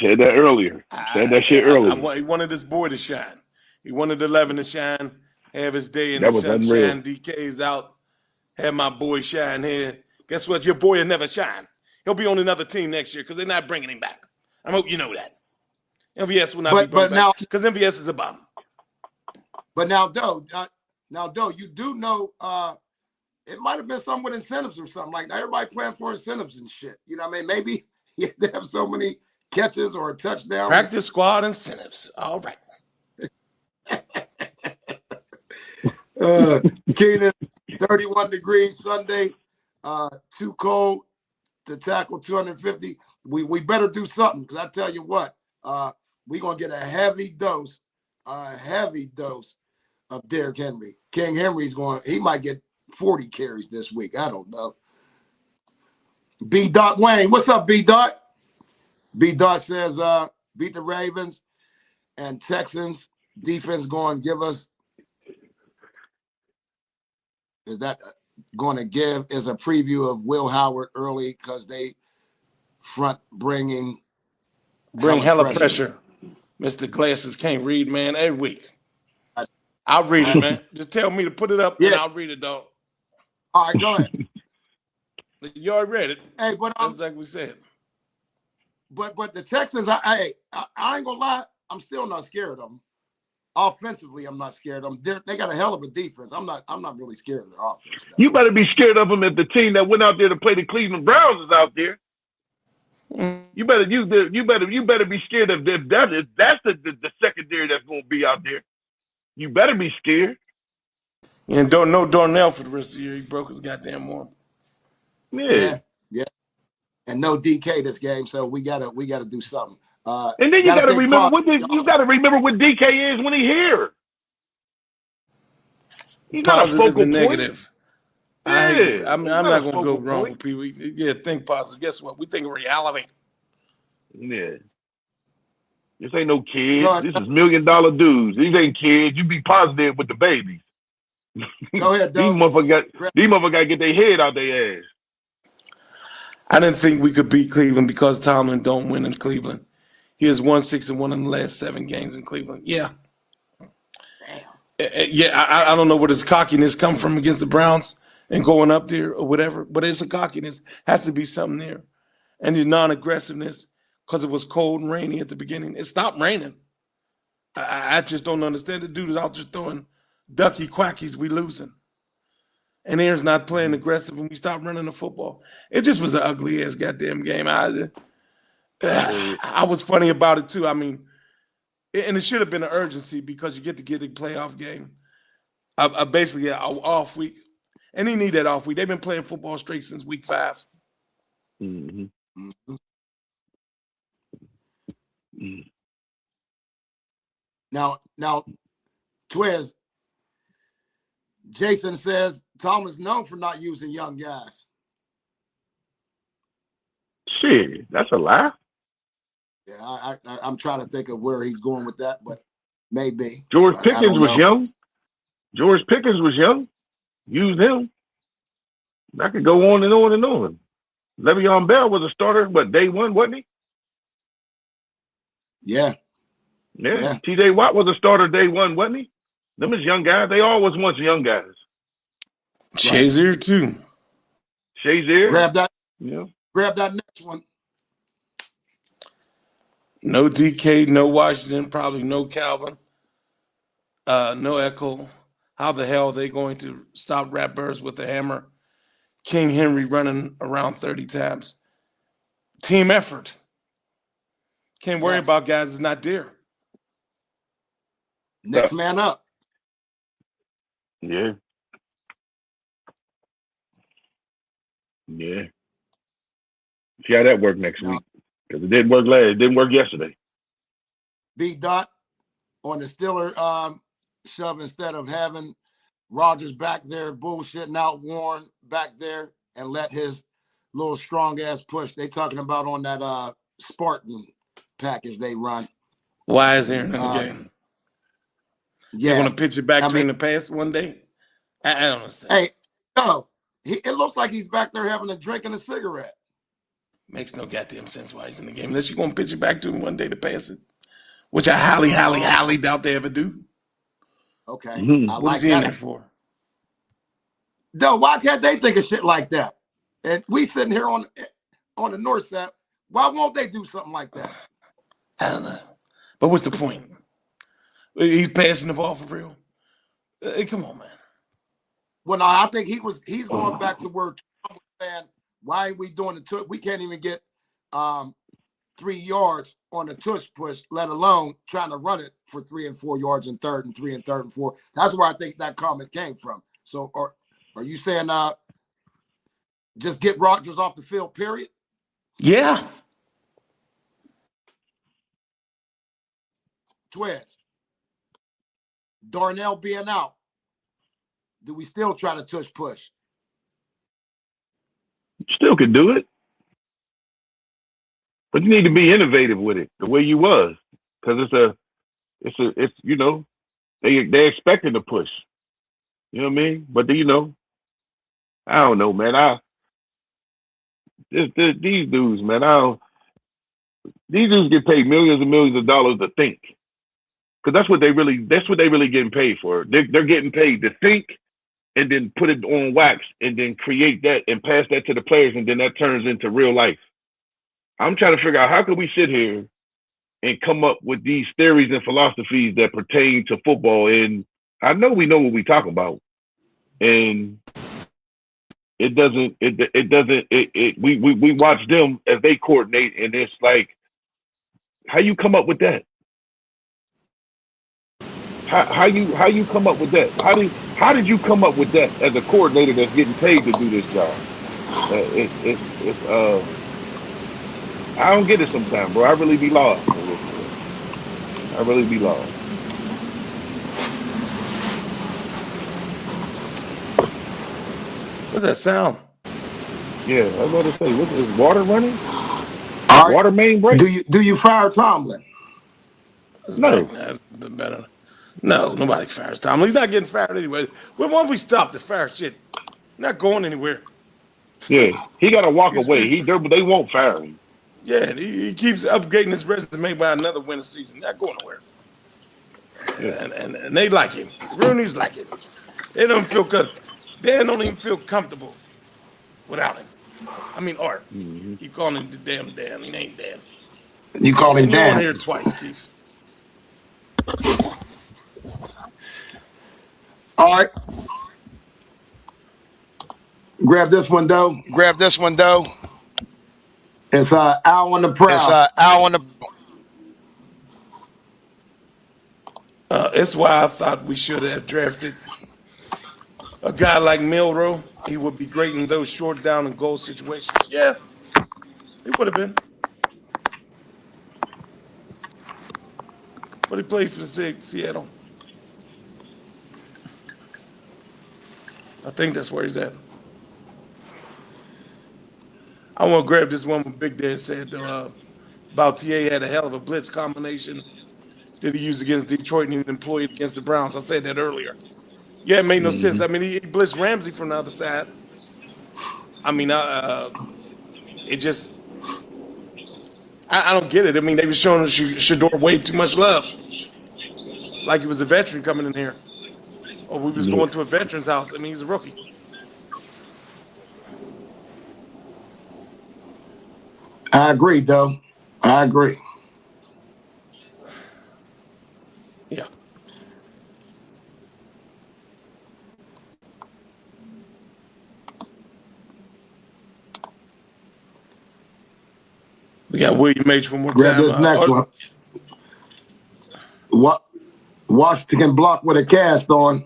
Said that shit earlier. He wanted this boy to shine. He wanted 11 to shine, have his day in the sunshine. DK's out, have my boy shine here. Guess what? Your boy will never shine. He'll be on another team next year because they're not bringing him back. I hope you know that. MVS will not be brought back because MVS is a bum. But now, Doe, you do know it might have been something with incentives or something. Like everybody playing for incentives and shit. You know what I mean? Maybe you have to have so many catches or a touchdown. Practice squad incentives. All right. Keenan, 31 degrees Sunday. Too cold to tackle 250. We better do something because I tell you what, we're going to get a heavy dose of Derrick Henry. King Henry's he might get 40 carries this week. I don't know. B. Dot Wayne, what's up, B. Dot? B. Dot says, beat the Ravens and Texans defense going to give us. Is that going to give is a preview of Will Howard early because they bring hella pressure. Mr. Glasses can't read, man, every week. I'll read it, man. Just tell me to put it up and I'll read it, dog. All right, go ahead. You already read it. Hey, but that's like we said. But the Texans, I ain't gonna lie, I'm still not scared of them. Offensively, I'm not scared of them. They got a hell of a defense. I'm not really scared of their offense. Though. You better be scared of them if the team that went out there to play the Cleveland Browns is out there. You better be scared of them. That's the secondary that's going to be out there. You better be scared. And don't know Darnell for the rest of the year. He broke his goddamn arm. Yeah. And no DK this game, so we gotta do something. And then you gotta remember what DK is when he's here. He's positive not a focal and negative. Yeah, I'm not going to go wrong with people. Yeah, think positive. Guess what? We think reality. Yeah. This ain't no kids. This is $1 million dudes. These ain't kids. You be positive with the babies. Go ahead, These motherfuckers got to get their head out their ass. I didn't think we could beat Cleveland because Tomlin don't win in Cleveland. He has won 6-1 in the last 7 games in Cleveland. Yeah. Yeah, I don't know where this cockiness come from against the Browns and going up there or whatever, but it's a cockiness. Has to be something there. And the non-aggressiveness because it was cold and rainy at the beginning. It stopped raining. I just don't understand. The dude is out just throwing ducky quackies. We losing. And Aaron's not playing aggressive when we stop running the football. It just was an ugly-ass goddamn game. I was funny about it, too. I mean, and it should have been an urgency because you get a playoff game. Basically an off week. And they need that off week. They've been playing football straight since week 5. Mm-hmm. Mm-hmm. Now, Twiz, Jason says Tom is known for not using young guys. Shit, that's a lie. Yeah, I'm trying to think of where he's going with that, but maybe. George Pickens was young. Use him. I could go on and on and on. Le'Veon Bell was a starter, but day one, wasn't he? Yeah. T.J. Watt was a starter day one, wasn't he? Them is young guys. They always want young guys. Shazier too. Shazier. Grab that. Yeah. Grab that next one. No DK, no Washington, probably no Calvin, no Echo. How the hell are they going to stop Ratburst with a hammer? King Henry running around 30 times. Team effort. Can't worry about guys that's not there. Next man up. Yeah. Yeah. See how that work next week. Because it didn't work it didn't work yesterday. B. Dot on the Steeler shove instead of having Rodgers back there bullshitting out Warren back there and let his little strong ass push. They talking about on that Spartan package they run. Why is Aaron in the game? Yeah. They're gonna pitch it back to in the past one day. I don't understand. Hey, no, it looks like he's back there having a drink and a cigarette. Makes no goddamn sense why he's in the game. Unless you're gonna pitch it back to him one day to pass it, which I highly doubt they ever do. Okay, what is he in there for? No, why can't they think of shit like that? And we sitting here on the north side. Why won't they do something like that? I don't know. But what's the point? He's passing the ball for real. Hey, come on, man. Well, no, I think he's going back to where Trump was saying, why ain't we doing the tush? We can't even get 3 yards on the tush push, let alone trying to run it for 3 and 4 yards in third and 3 and third and 4. That's where I think that comment came from. So, are you saying just get Rodgers off the field, period? Yeah. Twiz. Darnell being out. Do we still try to tush push? Still can do it. But you need to be innovative with it the way you was. Because it's you know, they're expecting to push. You know what I mean? But I don't know, man. These dudes, man, these dudes get paid millions and millions of dollars to think. Because that's what they really getting paid for. They're getting paid to think and then put it on wax and then create that and pass that to the players, and then that turns into real life. I'm trying to figure out how can we sit here and come up with these theories and philosophies that pertain to football. And I know we know what we talk about. And we watch them as they coordinate, and it's like, how you come up with that? How you come up with that? How did you come up with that as a coordinator that's getting paid to do this job? I don't get it sometimes, bro. I really be lost. I really be lost. What's that sound? Yeah, I was about to say, what is water running? All right. Water main break? Do you fire Tomlin? No. Better. No, nobody fires Tomlin. He's not getting fired anyway. Once we stop the fire shit, not going anywhere. Yeah, he got to walk away. They won't fire him. Yeah, he keeps upgrading his resume by another winning season. Not going nowhere. Yeah. And they like him. Rooney's like him. They don't feel good. Dan don't even feel comfortable without him. I mean, Art. Mm-hmm. Keep calling him the damn Dan. He ain't Dan. You call him Dan. You're on here twice, Keith. All right. Grab this one, Doe. It's Al on the prowl. It's why I thought we should have drafted a guy like Milroe. He would be great in those short down and goal situations. Yeah, he would have been. But he played for Seattle. I think that's where he's at. I want to grab this one what Big Dad said about TA had a hell of a blitz combination that he used against Detroit and he employed against the Browns. I said that earlier. Yeah, it made no sense. I mean, he blitzed Ramsey from the other side. I mean, it just, I don't get it. I mean, they were showing Shador way too much love. Like he was a veteran coming in here. Or we was going to a veteran's house. I mean, he's a rookie. I agree, though. I agree. Yeah. We got William H. one more Grab time. This next one. Washington can block with a cast on.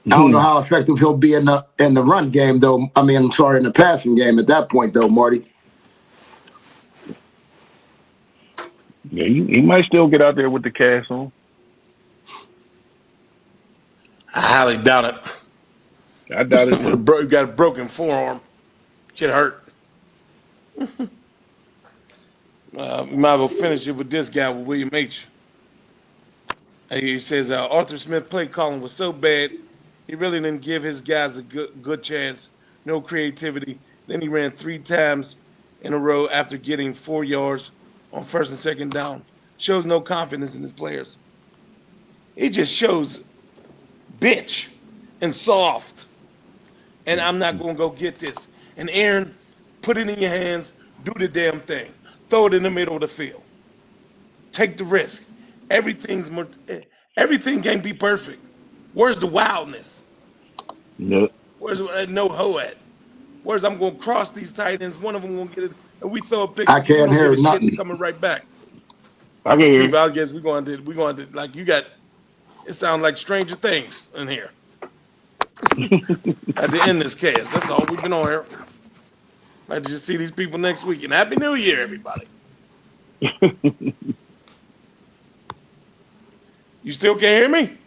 I don't know how effective he'll be in the run game, though. I mean, I'm sorry, in the passing game at that point, though, Marty. Yeah, he might still get out there with the cast on. I highly doubt it. I doubt it too. Got a broken forearm. Shit hurt. We might as well finish it with this guy, with William H. He says Arthur Smith play calling was so bad, he really didn't give his guys a good chance. No creativity. Then he ran 3 times in a row after getting 4 yards on first and second down. Shows no confidence in his players. He just shows bitch and soft. And I'm not going to go get this. And Aaron, put it in your hands. Do the damn thing. Throw it in the middle of the field. Take the risk. Everything can't be perfect. Where's the wildness? No. Where's no hoe at? Where's I'm going to cross these tight ends. One of them going to get it. And we throw a pick. I can't hear nothing. Shit coming right back. I can hear. I guess we're going to like you got. It sounds like Stranger Things in here. At the end of this cast, that's all we've been on here. Might just see these people next week. And Happy New Year, everybody. You still can't hear me?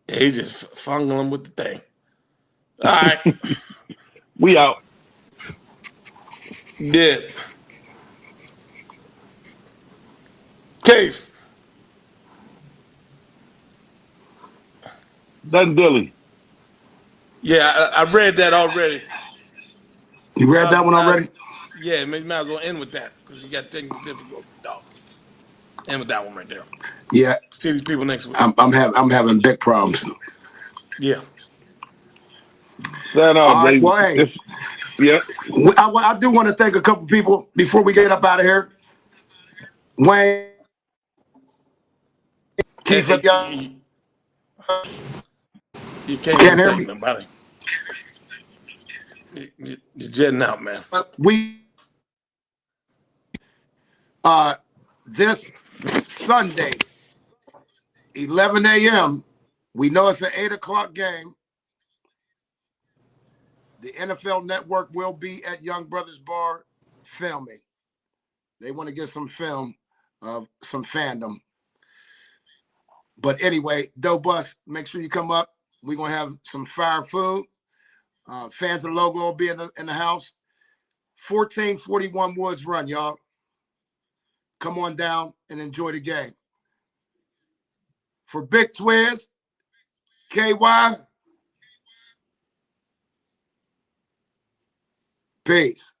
Yeah, he just fungling with the thing. All right. We out. Yeah. Cave. That's Dilly. Yeah, I read that already. You read that one already? Yeah, might as well end with that because you got technical difficulty. Dog. End with that one right there. Yeah. See these people next week. I'm having big problems. Yeah. All right, well, hey. Yeah. I do want to thank a couple people before we get up out of here. Wayne. Keith, you can't hear me, nobody. You're jetting out, man. This Sunday, 11 a.m., we know it's an 8 o'clock game. The NFL Network will be at Young Brothers Bar filming. They want to get some film of some fandom. But anyway, Doe Bus, make sure you come up. We're going to have some fire food. Fans of the logo will be in the house. 1441 Woods Run, y'all. Come on down and enjoy the game. For Big Twizzy, KY, peace.